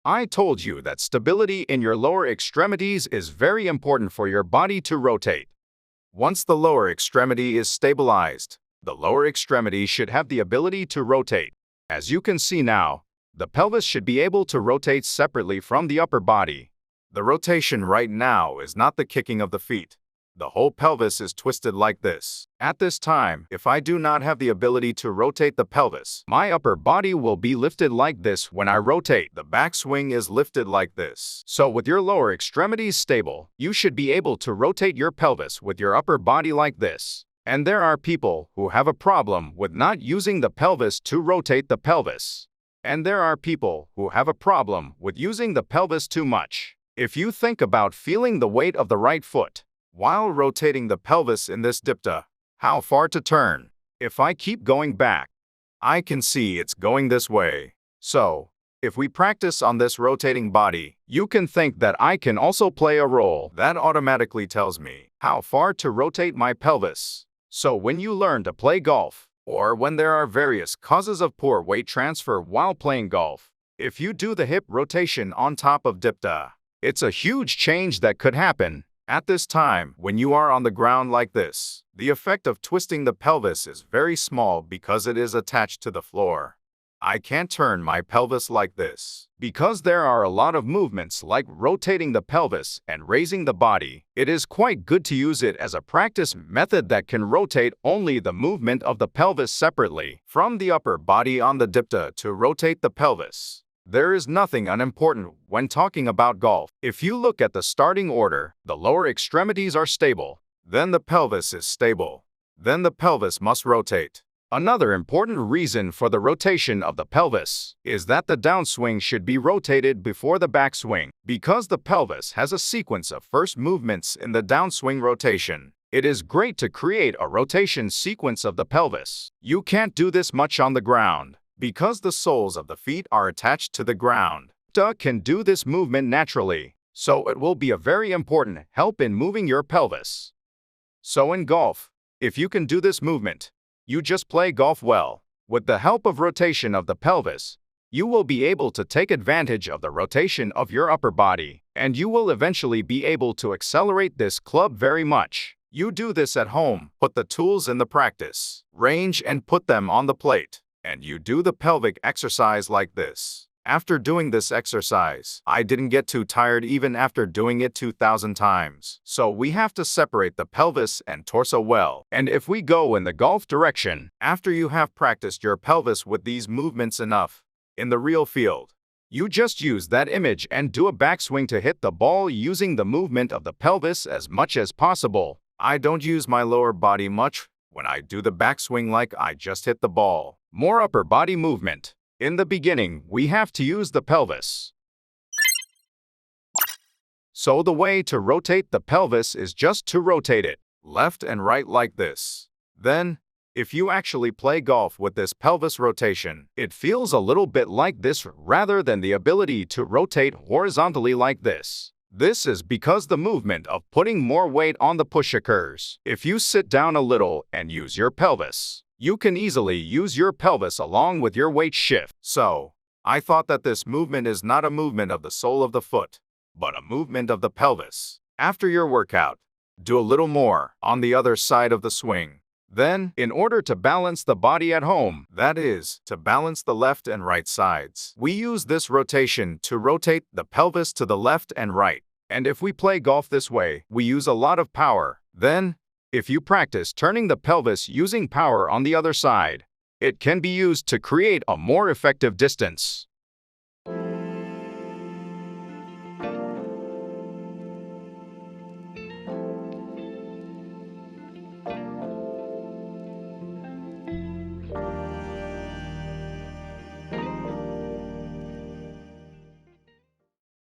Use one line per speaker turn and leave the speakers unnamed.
I told you that stability in your lower extremities is very important for your body to rotate. Once the lower extremity is stabilized, the lower extremity should have the ability to rotate. As you can see now, the pelvis should be able to rotate separately from the upper body. The rotation right now is not the kicking of the feet. The whole pelvis is twisted like this. At this time, if I do not have the ability to rotate the pelvis, my upper body will be lifted like this when I rotate. The backswing is lifted like this. So with your lower extremities stable, you should be able to rotate your pelvis with your upper body like this. And there are people who have a problem with not using the pelvis to rotate the pelvis. And there are people who have a problem with using the pelvis too much. If you think about feeling the weight of the right foot while rotating the pelvis in this dipta, how far to turn? If I keep going back, I can see it's going this way. So, if we practice on this rotating body, you can think that I can also play a role that automatically tells me how far to rotate my pelvis. So when you learn to play golf, or when there are various causes of poor weight transfer while playing golf, if you do the hip rotation on top of dipta, it's a huge change that could happen. At this time, when you are on the ground like this, the effect of twisting the pelvis is very small because it is attached to the floor. I can't turn my pelvis like this. Because there are a lot of movements like rotating the pelvis and raising the body, it is quite good to use it as a practice method that can rotate only the movement of the pelvis separately from the upper body on the dipta to rotate the pelvis. There is nothing unimportant when talking about golf. If you look at the starting order, the lower extremities are stable, then the pelvis is stable, then the pelvis must rotate. Another important reason for the rotation of the pelvis is that the downswing should be rotated before the backswing. Because the pelvis has a sequence of first movements in the downswing rotation, it is great to create a rotation sequence of the pelvis. You can't do this much on the ground, because the soles of the feet are attached to the ground. Dipta can do this movement naturally, so it will be a very important help in moving your pelvis. So in golf, if you can do this movement, you just play golf well. With the help of rotation of the pelvis, you will be able to take advantage of the rotation of your upper body, and you will eventually be able to accelerate this club very much. You do this at home, put the tools in the practice range and put them on the plate, and you do the pelvic exercise like this. After doing this exercise, I didn't get too tired even after doing it 2,000 times. So we have to separate the pelvis and torso well. And if we go in the golf direction, after you have practiced your pelvis with these movements enough, in the real field, you just use that image and do a backswing to hit the ball using the movement of the pelvis as much as possible. I don't use my lower body much when I do the backswing, like I just hit the ball. More upper body movement. In the beginning, we have to use the pelvis. So the way to rotate the pelvis is just to rotate it left and right like this. Then, if you actually play golf with this pelvis rotation, it feels a little bit like this rather than the ability to rotate horizontally like this. This is because the movement of putting more weight on the push occurs. If you sit down a little and use your pelvis, you can easily use your pelvis along with your weight shift. So, I thought that this movement is not a movement of the sole of the foot, but a movement of the pelvis. After your workout, do a little more on the other side of the swing. Then, in order to balance the body at home, that is, to balance the left and right sides, we use this rotation to rotate the pelvis to the left and right. And if we play golf this way, we use a lot of power. Then, if you practice turning the pelvis using power on the other side, it can be used to create a more effective distance.